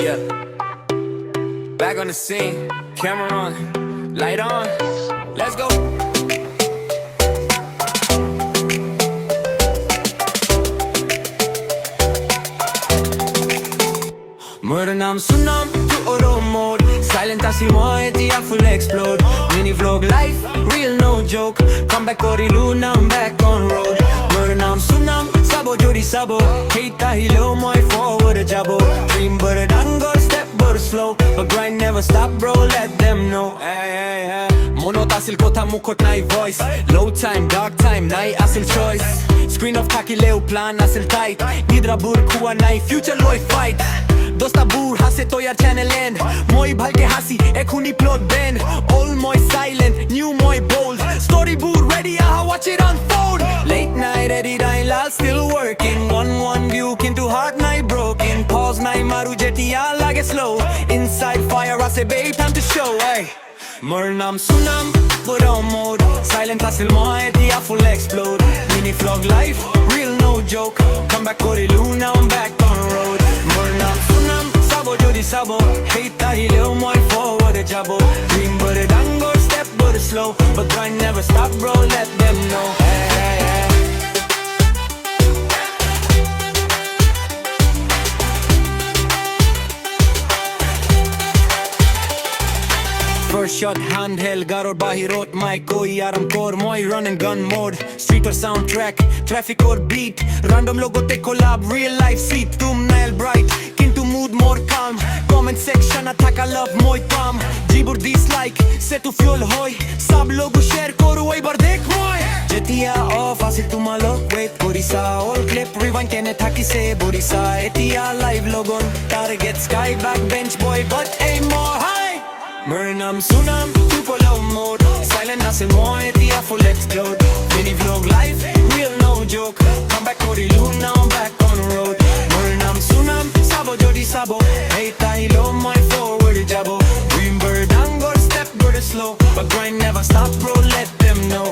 Yeah. Back on the scene, camera on, light on, let's go. मेरा नाम सुनाम तू औरो मोड Silent Assamese दिया full explode Mini vlog life, real no joke Come back Orilu, now I'm back on road मेरा नाम Sunam sabo jodi sabo Hate hilo my forward jabo Dream but a dango step but slow But grind never stop bro let them know Hey hey hey Mono tasil kotha mukhot nai voice Low time, dark time, nai asil choice Screen of khaki leu plan asil tight Nidra bur kuwa nai future loi fight Dosta bur hase to yar channel end Moi bhalke hasi ekhuni plot bend All moi silent, new moi bold Story bur ready aha watch it unfold Late night edit ain lal still working 1-1 view kintu heart nai broken Pause nai maru jetiya lage slow Inside fire ase babe time to show hey Mer naam sunam but on mode Silent hasil moi diya full explode Mini vlog life real no joke Come back Orilu now I'm back on road Mer naam sunam sabo jodi sabo Hate hilo moi forward jabo Dream but a dango step but a slow But grind never stop bro let them know hey, hey, hey. First shot handheld garor bahirot mic koi aram kor moi run and gun mode street or soundtrack traffic or beat random logo te collab real life seat tum nail bright kintu mood more calm comment section attack I love moi palm jibur dislike se tu fuel hoy sab logo share koru oi bar dekh moi jetia off asil tumalo wait borisa all clip rewind kene thaki se borisa etia live logon target sky back bench boy but aim more high मेरा नाम सुनाम तू follow mode Silent Assamese दिया full explode Mini vlog life real no joke Come back Orilu now I'm back on road मेरा नाम Sunam sabo jodi sabo Hate hilo my forward jabo Dream bird dango step but slow But grind never stop bro let them know